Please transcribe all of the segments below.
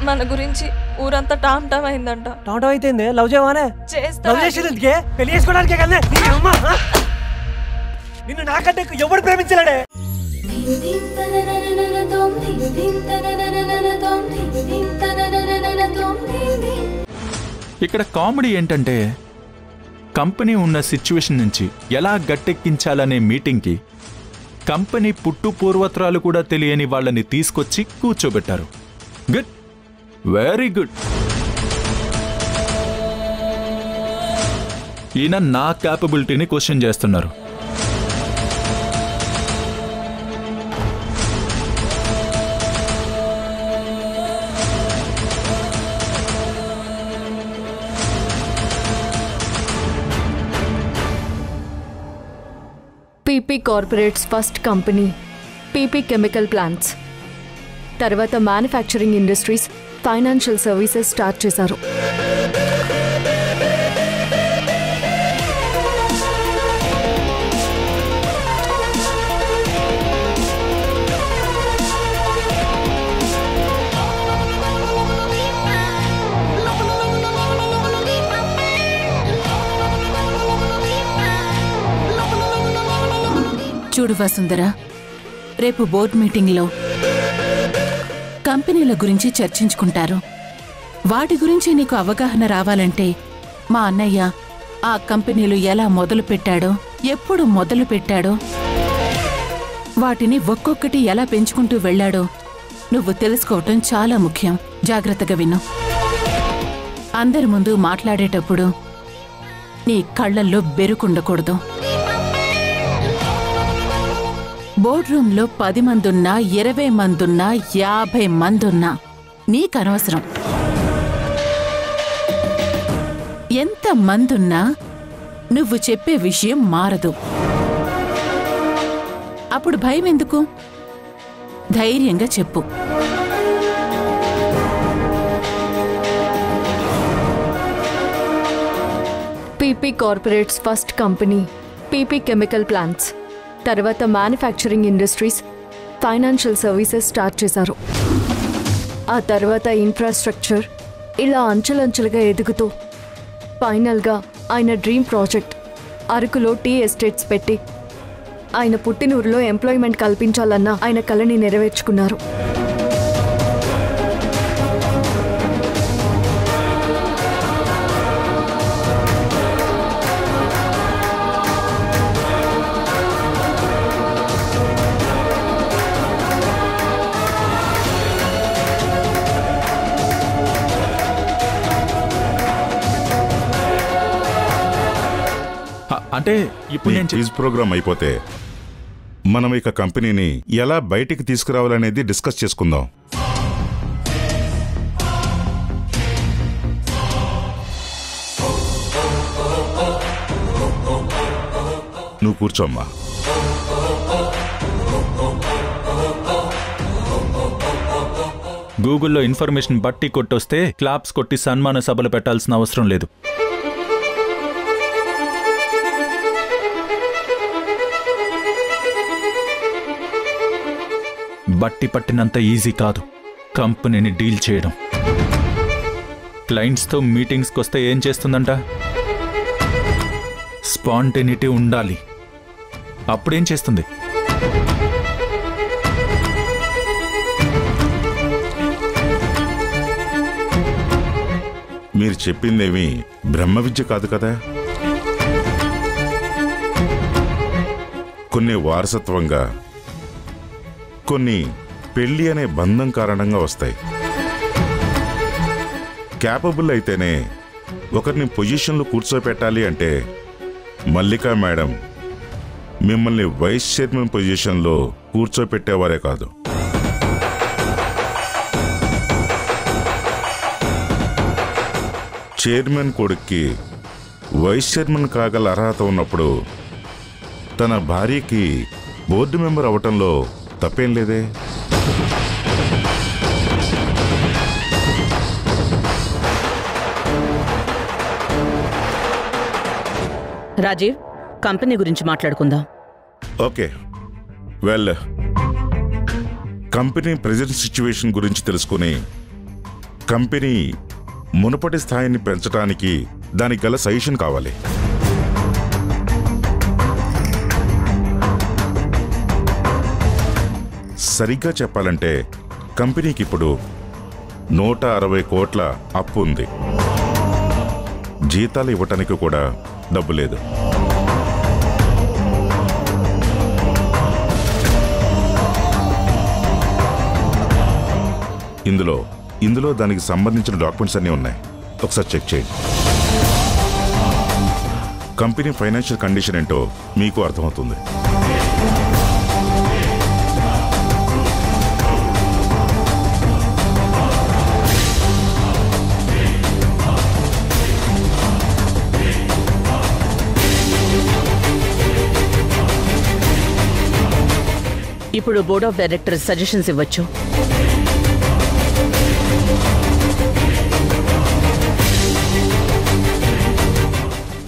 మన గురించి ఊరంతా టామ్ టామ్ అయిందంట. టామ్ టామ్ అయితే లవ్ చేయవానే? చేస్తా. పెళ్లి చేసుకోవడానికే కదా. నిన్ను నాకంటే ఎవడు ప్రేమించలేడే. ఇక్కడ కామెడీ ఏంటంటే కంపెనీ ఉన్న సిచ్యువేషన్ నుంచి ఎలా గట్టెక్కించాలనే మీటింగ్కి కంపెనీ పుట్టు పూర్వత్రాలు కూడా తెలియని వాళ్ళని తీసుకొచ్చి కూర్చోబెట్టారు. Good, very good. ఈయన నా క్యాపబిలిటీని క్వశ్చన్ చేస్తున్నారు. PP corporates first company PP chemical plants, తర్వాత manufacturing industries, financial services start చేశారు. చూడు వసుంధర, రేపు బోర్డ్ మీటింగ్లో కంపెనీల గురించి చర్చించుకుంటారు. వాటి గురించి నీకు అవగాహన రావాలంటే మా అన్నయ్య ఆ కంపెనీలు ఎలా మొదలుపెట్టాడో, ఎప్పుడు మొదలుపెట్టాడో, వాటిని ఒక్కొక్కటి ఎలా పెంచుకుంటూ వెళ్లాడో నువ్వు తెలుసుకోవటం చాలా ముఖ్యం. జాగ్రత్తగా విను. అందరి ముందు మాట్లాడేటప్పుడు నీ కళ్లల్లో బెరుకుండకూడదు. బోర్డ్ రూంలో 10 మందున్నా, 20 మందున్నా, 50 మందున్నా నీకనవసరం. ఎంత మందున్నా నువ్వు చెప్పే విషయం మారదు. అప్పుడు భయం ఎందుకు? ధైర్యంగా చెప్పు. PP corporates first company PP chemical plants, తర్వాత manufacturing industries, financial services start చేశారు. ఆ తర్వాత ఇన్ఫ్రాస్ట్రక్చర్, ఇలా అంచెలంచెలుగా ఎదుగుతూ ఫైనల్గా ఆయన డ్రీమ్ ప్రాజెక్ట్ అరకులో టీ ఎస్టేట్స్ పెట్టి ఆయన పుట్టినూరులో ఎంప్లాయ్మెంట్ కల్పించాలన్న ఆయన కలని నెరవేర్చుకున్నారు. అంటే ఇప్పుడు క్విజ్ ప్రోగ్రామ్ అయిపోతే మనం ఇక కంపెనీని ఎలా బయటికి తీసుకురావాలనేది డిస్కస్ చేసుకుందాం. నువ్వు కూర్చోమ్మా. గూగుల్లో ఇన్ఫర్మేషన్ బట్టి కొట్టొస్తే క్లాప్స్ కొట్టి సన్మాన సభలు పెట్టాల్సిన అవసరం లేదు. బట్టి పట్టినంత ఈజీ కాదు కంపెనీని డీల్ చేయడం. క్లయింట్స్తో మీటింగ్స్కి వస్తే ఏం చేస్తుందంట? స్పాంటేనిటీ ఉండాలి. అప్పుడేం చేస్తుంది? మీరు చెప్పిందేమీ బ్రహ్మ విద్య కాదు కదా. కొన్ని వారసత్వంగా, కొన్ని పెళ్లి అనే బంధం కారణంగా వస్తాయి. క్యాపబుల్ అయితేనే ఒకరిని పొజిషన్లో కూర్చోపెట్టాలి అంటే మల్లికా మేడం మిమ్మల్ని వైస్ చైర్మన్ పొజిషన్లో కూర్చోపెట్టేవారే కాదు. చైర్మన్ కొడుక్కి వైస్ చైర్మన్ కాగల అర్హత ఉన్నప్పుడు తన భార్యకి బోర్డు మెంబర్ అవటంలో తప్పేం లేదే. రాజీవ్, కంపెనీ గురించి మాట్లాడుకుందాం. Okay, well, company present situation గురించి తెలుసుకుని కంపెనీ మునుపటి స్థాయిని పెంచడానికి దానికి గల సజెషన్ కావాలి. సరిగ్గా చెప్పాలంటే కంపెనీకి ఇప్పుడు 160 కోట్ల అప్పు ఉంది. జీతాలు ఇవ్వటానికి కూడా డబ్బు లేదు. ఇందులో దానికి సంబంధించిన డాక్యుమెంట్స్ అన్నీ ఉన్నాయి. ఒకసారి చెక్ చేయండి. కంపెనీ ఫైనాన్షియల్ కండిషన్ ఏంటో మీకు అర్థమవుతుంది. ఇప్పుడు బోర్డ్ ఆఫ్ డైరెక్టర్స్ సజెషన్స్ ఇవ్వచ్చు.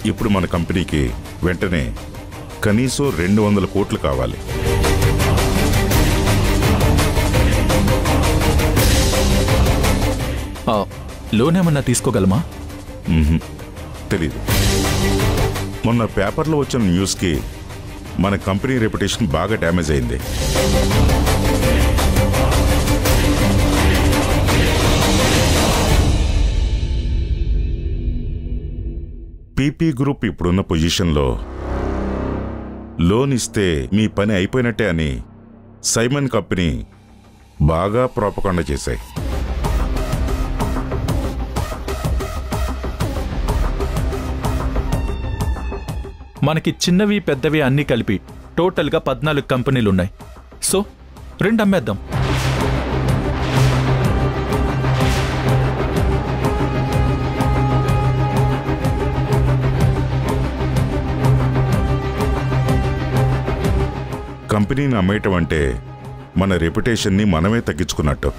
ఇప్పుడు మన కంపెనీకి వెంటనే కనీసం 200 కోట్లు కావాలి. లోన్ ఏమన్నా తీసుకోగలమా? తెలీదు. మొన్న పేపర్లో వచ్చిన న్యూస్కి మన కంపెనీ రెప్యుటేషన్ బాగా డ్యామేజ్ అయింది. పీపీ గ్రూప్ ఇప్పుడున్న పొజిషన్లో లోన్ ఇస్తే మీ పని అయిపోయినట్టే అని సైమన్ కంపెనీ బాగా ప్రోపకాండ చేశాయి. మనకి చిన్నవి పెద్దవి అన్నీ కలిపి టోటల్గా 14 కంపెనీలున్నాయి. సో 2 అమ్మేద్దాం. కంపెనీని అమ్మేయటం అంటే మన రెప్యుటేషన్ని మనమే తగ్గించుకున్నట్టు.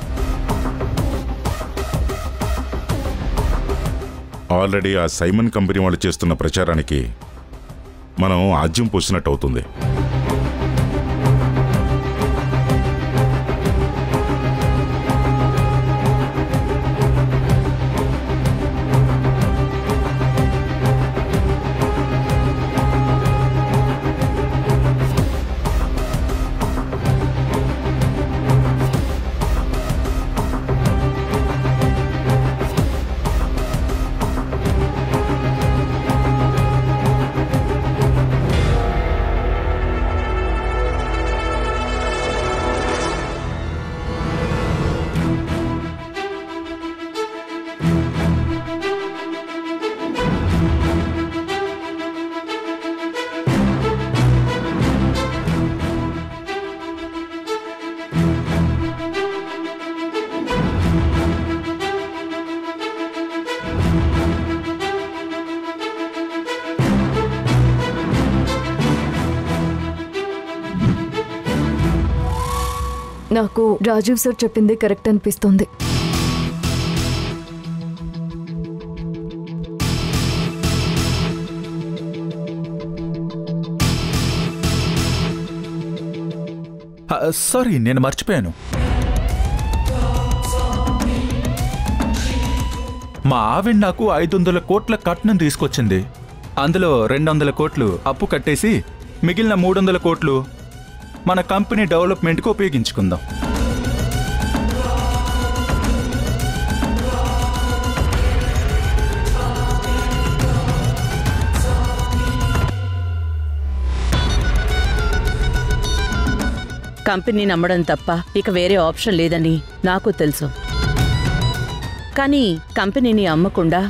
ఆల్రెడీ ఆ సైమన్ కంపెనీ వాళ్ళు చేస్తున్న ప్రచారానికి మనం ఆజ్యం పోసినట్టు అవుతుంది. నాకు రాజీవ్ సార్ చెప్పింది కరెక్ట్ అనిపిస్తుంది. సారీ, నేను మర్చిపోయాను. మా ఆవిడ నాకు 500 కోట్ల కట్నం తీసుకొచ్చింది. అందులో 200 కోట్లు అప్పు కట్టేసి మిగిలిన 300 కోట్లు మన కంపెనీ డెవలప్మెంట్కి ఉపయోగించుకుందాం. కంపెనీ నమ్మడం తప్ప ఇక వేరే ఆప్షన్ లేదని నాకు తెలుసు. కానీ కంపెనీని అమ్మకుండా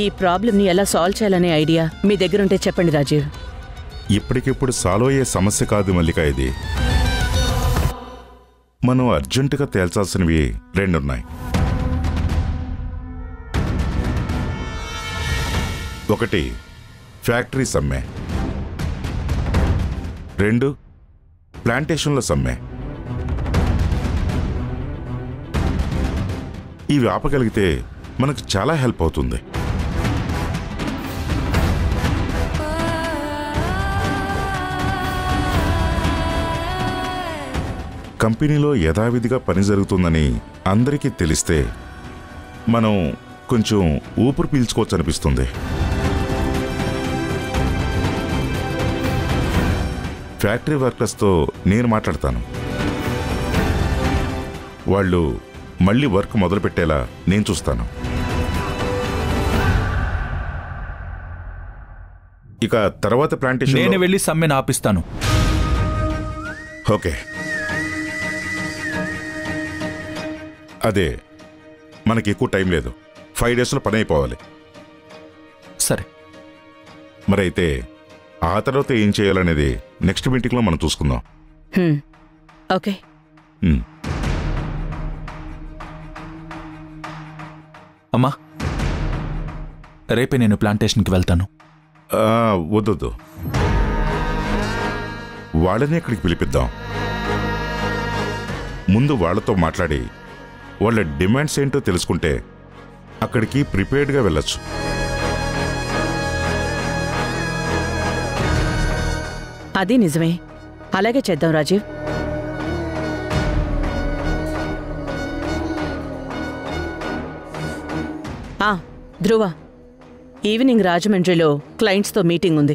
ఈ ప్రాబ్లంని ఎలా సాల్వ్ చేయాలనే ఐడియా మీ దగ్గరుంటే చెప్పండి రాజీవ్. ఇప్పటికిప్పుడు సాల్వ్ అయ్యే సమస్య కాదు మల్లిక ఇది. మనం అర్జెంటుగా తేల్చాల్సినవి 2 ఉన్నాయి. ఒకటి ఫ్యాక్టరీ సమ్మె, 2 ప్లాంటేషన్ల సమ్మె. ఇవి ఆపగలిగితే మనకు చాలా హెల్ప్ అవుతుంది. కంపెనీలో యథావిధిగా పని జరుగుతుందని అందరికీ తెలిస్తే మనం కొంచెం ఊపిరి పీల్చుకోవచ్చు అనిపిస్తుంది. ఫ్యాక్టరీ వర్కర్స్తో నేను మాట్లాడతాను. వాళ్ళు మళ్ళీ వర్క్ మొదలుపెట్టేలా నేను చూస్తాను. ఇక తర్వాత ప్లాంటేషన్ నేను వెళ్ళి సమ్మెను ఆపిస్తాను. ఓకే, అదే మనకి ఎక్కువ టైం లేదు. 5 డేస్లో పని అయిపోవాలి. సరే, మరైతే ఆ తర్వాత ఏం చేయాలనేది నెక్స్ట్ మీటింగ్లో మనం చూసుకుందాం. ఓకే. అమ్మా, రేపే నేను ప్లాంటేషన్కి వెళ్తాను. వద్దొద్దు, వాళ్ళని ఇక్కడికి పిలిపిద్దాం. ముందు వాళ్ళతో మాట్లాడి వాళ్ళ డిమాండ్స్ ఏంటో తెలుసుకుంటే అక్కడికి ప్రిపేర్డ్గా వెళ్ళొచ్చు. అది నిజమే. అలాగే చేద్దాం రాజీవ్. ధ్రువ, ఈవినింగ్ రాజమండ్రిలో క్లయింట్స్తో మీటింగ్ ఉంది.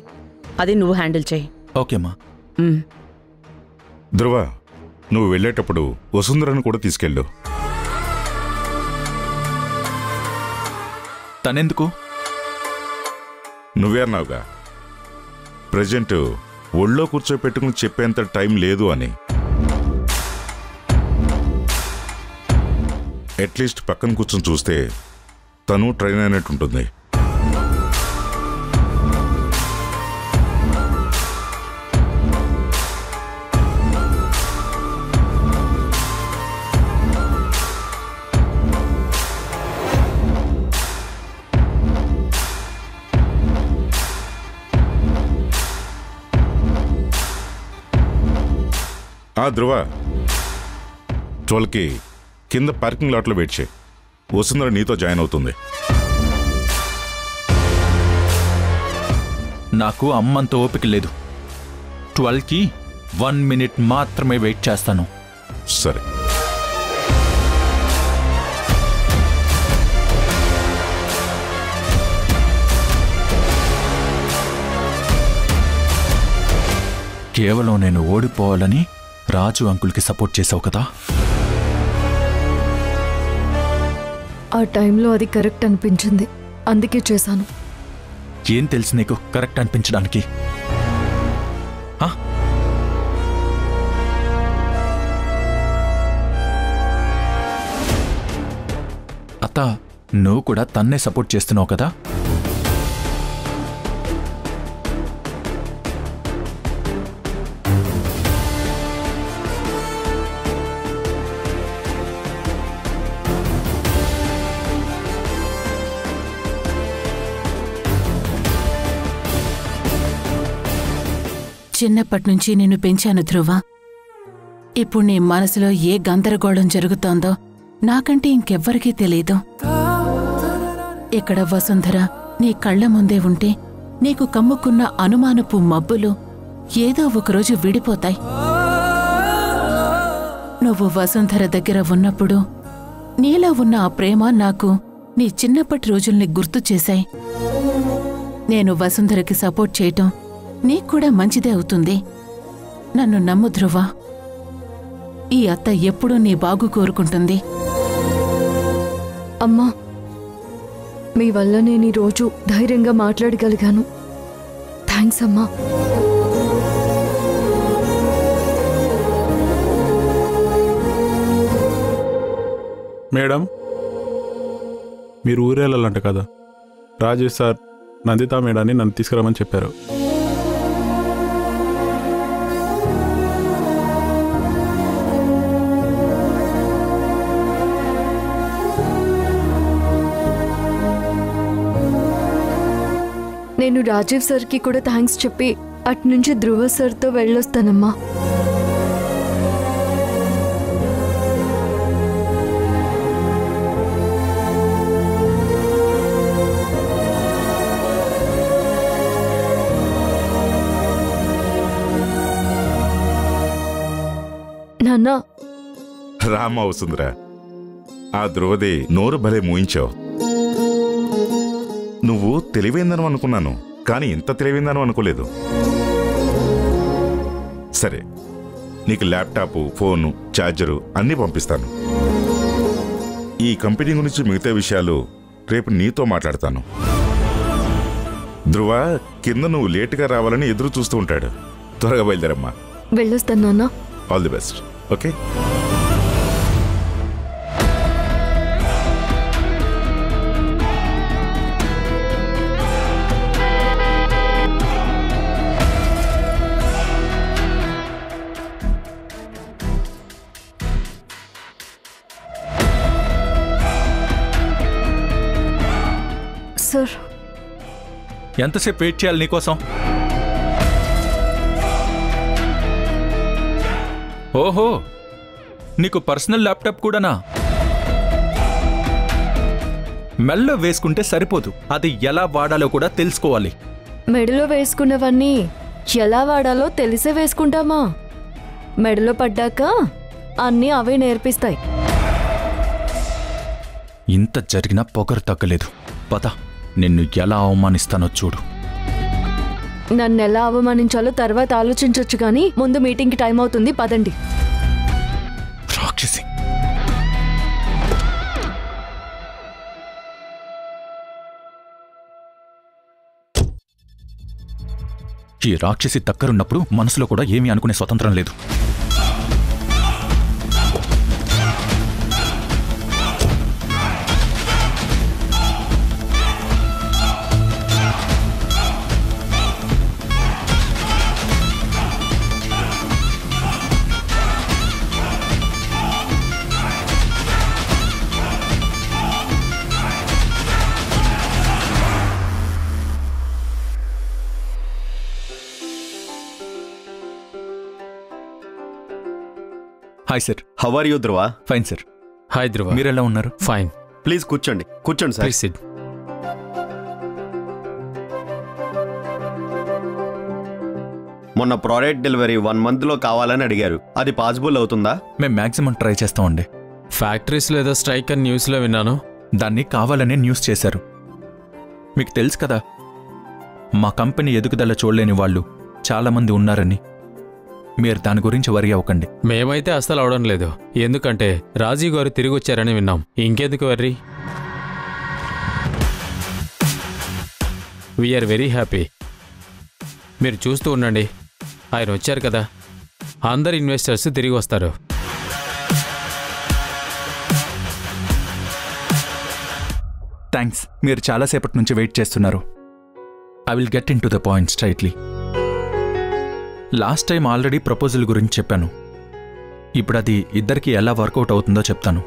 అది నువ్వు హ్యాండిల్ చేయి. ఓకేమ్మా. ధ్రువ, నువ్వు వెళ్ళేటప్పుడు వసుంధరను కూడా తీసుకెళ్ళు. తనెందుకు? నువ్వే అన్నావుగా ప్రజెంట్ ఒళ్ళో కూర్చోపెట్టుకుని చెప్పేంత టైం లేదు అని. అట్లీస్ట్ పక్కన కూర్చొని చూస్తే తను ట్రైన్ అయినట్టుంటుంది. ధ్రువ, 12కి కింద పార్కింగ్ లాట్లో వెయిట్ చేయి. వసుంధర నీతో జాయిన్ అవుతుంది. నాకు అమ్మంత ఓపిక లేదు. 12కి 1 మినిట్ మాత్రమే వెయిట్ చేస్తాను. సరే. కేవలం నేను ఓడిపోవాలని రాజు అంకుల్కి సపోర్ట్ చేసావు కదా. ఆ టైంలో అది కరెక్ట్ అనిపించింది, అందుకే చేశాను. ఏం తెలుసు నీకు కరెక్ట్ అనిపించడానికి? అత్త, నువ్వు కూడా తన్నే సపోర్ట్ చేస్తున్నావు కదా. చిన్నప్పటి నుంచి నిన్ను పెంచాను ధ్రువ. ఇప్పుడు నీ మనసులో ఏ గందరగోళం జరుగుతోందో నాకంటే ఇంకెవ్వరికీ తెలీదు. ఇక్కడ వసుంధర నీ కళ్ల ముందే ఉంటే నీకు కమ్ముకున్న అనుమానపు మబ్బులు ఏదో ఒకరోజు విడిపోతాయి. నువ్వు వసుంధర దగ్గర ఉన్నప్పుడు నీలో ఉన్న ఆ ప్రేమ నాకు నీ చిన్నప్పటి రోజుల్ని గుర్తు చేశాయి. నేను వసుంధరకి సపోర్ట్ చేయటం నీక్కూడా మంచిదే అవుతుంది. నన్ను నమ్ము ధ్రువ. ఈ అత్త ఎప్పుడూ నీ బాగు కోరుకుంటుంది. అమ్మా, మీ వల్ల నేను ఈరోజు ధైర్యంగా మాట్లాడగలిగాను. థ్యాంక్స్ అమ్మా. మేడం, మీరు ఊరేళ్ళాలంట కదా. రాజేష్ సార్ నందితా మేడాన్ని నన్ను తీసుకురామని చెప్పారు. నేను రాజీవ్ సార్కి కూడా థ్యాంక్స్ చెప్పి అట్నుంచి ధ్రువ సార్తో వెళ్ళొస్తానమ్మా. రామ వసుంధర, ఆ ధ్రువది నోరు భలే మూయించావు. నువ్వు తెలివైందను అనుకున్నాను, కానీ ఇంత తెలివైందను అనుకోలేదు. సరే, నీకు ల్యాప్టాపు, ఫోను, ఛార్జరు అన్నీ పంపిస్తాను. ఈ కంపెనీ గురించి మిగతా విషయాలు రేపు నీతో మాట్లాడతాను. ధ్రువ కింద నువ్వు లేటుగా రావాలని ఎదురు చూస్తూ ఉంటాడు. త్వరగా బయలుదేరమ్మా. వెళ్ళొస్తాను నాన్న. All the best. Okay. Sir, ఎంతసేపు వెయిట్ చేయాలి నీకోసం? ఓహో, నీకు పర్సనల్ ల్యాప్టాప్ కూడానా? మెడలో వేసుకుంటే సరిపోదు, అది ఎలా వాడాలో కూడా తెలుసుకోవాలి. మెడలో వేసుకున్నవన్నీ ఎలా వాడాలో తెలిసే వేసుకుంటామా? మెడలో పడ్డాక అన్నీ అవే నేర్పిస్తాయి. ఇంత జరిగినా పొగరు తగ్గలేదు. పద, నిన్ను ఎలా అవమానిస్తానో చూడు. నన్ను ఎలా అవమానించాలో తర్వాత ఆలోచించొచ్చు, కానీ ముందు మీటింగ్కి టైం అవుతుంది, పదండి. రాక్షసి. ఈ రాక్షసి దగ్గరున్నప్పుడు మనసులో కూడా ఏమీ అనుకునే స్వతంత్రం లేదు. Hi sir. How are you Dhruva? Fine sir. Hi Dhruva, మీరెలా ఉన్నారు? ఫైన్. ప్లీజ్ కూర్చోండి. కూర్చోండి సార్. Please sit. మొన్న ప్రోడక్ట్ డెలివరీ 1 monthలో కావాలని అడిగారు. అది పాసిబుల్ అవుతుందా? మేము మ్యాక్సిమం ట్రై చేస్తామండి. ఫ్యాక్టరీస్లో ఏదో స్ట్రైక్ అని న్యూస్లో విన్నాను. దాన్ని కావాలనే న్యూస్ చేశారు. మీకు తెలుసు కదా, మా కంపెనీ ఎదుగుదల చూడలేని వాళ్ళు చాలామంది ఉన్నారని. మీరు దాని గురించి వరి అవ్వకండి. మేమైతే అస్సలు అవడం లేదు, ఎందుకంటే రాజీవ్ గారు తిరిగి వచ్చారని విన్నాం. ఇంకెందుకు వర్రీ? We are very happy. మీరు చూస్తూ ఉండండి, ఆయన వచ్చారు కదా, అందరు ఇన్వెస్టర్స్ తిరిగి వస్తారు. థ్యాంక్స్. మీరు చాలాసేపటి నుంచి వెయిట్ చేస్తున్నారు. I will get in to the point straightly. Last time already proposal గురించి చెప్పాను. ఇప్పుడు అది ఇద్దరికి ఎలా వర్కౌట్ అవుతుందో చెప్తాను.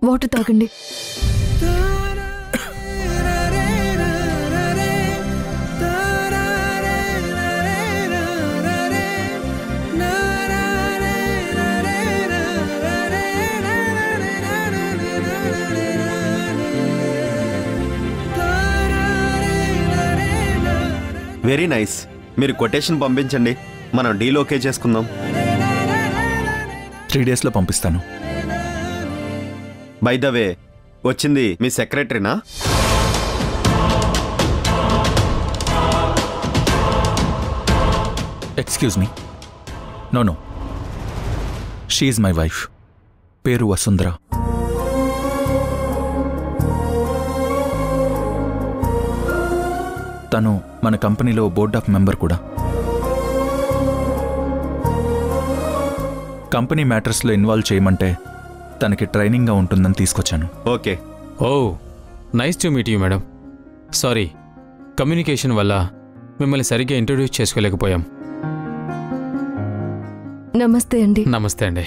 వాటర్ తాగండి. Very nice. మీరు కొటేషన్ పంపించండి, మనం డీల్ ఓకే చేసుకుందాం. 3 daysలో పంపిస్తాను. బై ద వే, వచ్చింది మీ సెక్రటరీనా? Excuse me. No, she is my wife. పేరు వసుంధర. తను మన కంపెనీలో బోర్డ్ ఆఫ్ మెంబర్ కూడా. కంపెనీ మ్యాటర్స్లో ఇన్వాల్వ్ చేయమంటే తనకి ట్రైనింగ్గా ఉంటుందని తీసుకొచ్చాను. Okay. Oh, nice to meet you madam. Sorry, communication వల్ల మిమ్మల్ని సరిగ్గా ఇంట్రొడ్యూస్ చేసుకోలేకపోయాం. నమస్తే అండి. నమస్తే అండి.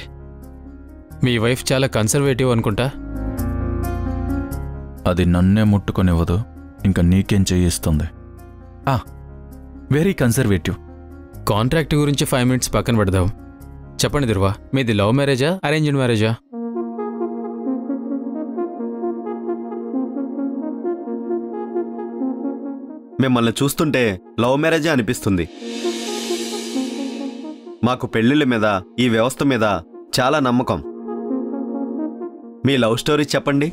మీ వైఫ్ చాలా కన్సర్వేటివ్ అనుకుంటా. అది నన్నే ముట్టుకొనివ్వదు, ఇంకా నీకేం చేయిస్తుంది. Very conservative. కాంట్రాక్ట్ గురించి 5 minutes పక్కన పెడదాం. చెప్పండి దుర్వా, మీది లవ్ మ్యారేజా అరేంజ్డ్ మ్యారేజా? మిమ్మల్ని చూస్తుంటే లవ్ మ్యారేజే అనిపిస్తుంది. మాకు పెళ్లిళ్ళ మీద, ఈ వ్యవస్థ మీద చాలా నమ్మకం. మీ లవ్ స్టోరీ చెప్పండి.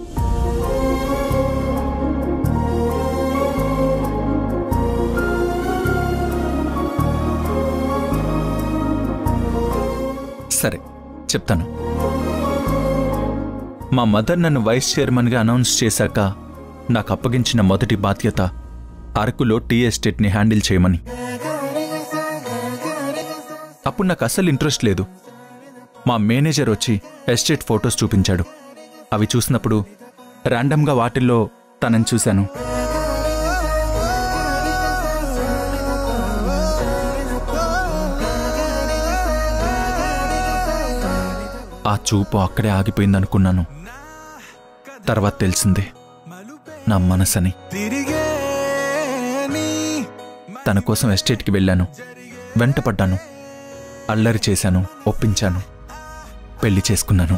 సరే చెప్తాను. మా మదర్ నన్ను వైస్ చైర్మన్గా అనౌన్స్ చేశాక నాకు అప్పగించిన మొదటి బాధ్యత అరకులో టీ ఎస్టేట్ని హ్యాండిల్ చేయమని. అప్పుడు నాకు అస్సలు ఇంట్రెస్ట్ లేదు. మా మేనేజర్ వచ్చి ఎస్టేట్ ఫొటోస్ చూపించాడు. అవి చూసినప్పుడు ర్యాండమ్గా వాటిల్లో తనని చూశాను. ఆ చూపు అక్కడే ఆగిపోయిందనుకున్నాను. తర్వాత తెలిసింది నా మనసని. తన కోసం ఎస్టేట్కి వెళ్ళాను, వెంటపడ్డాను, అల్లరి చేశాను, ఒప్పించాను, పెళ్లి చేసుకున్నాను.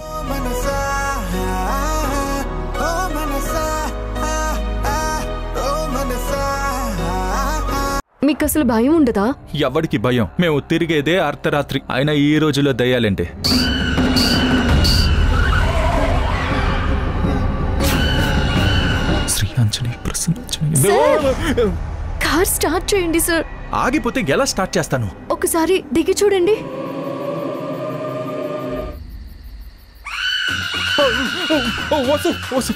మీకు అసలు భయం ఉండదా? ఎవడికి భయం? మేము తిరిగేదే అర్ధరాత్రి. అయినా ఈ రోజులో దయ్యాలంటే కార్ స్టార్ట్ చేయండి సార్. ఆగిపోతే ఎలా స్టార్ట్ చేస్తాను? ఒకసారి దిగి చూడండి. వసు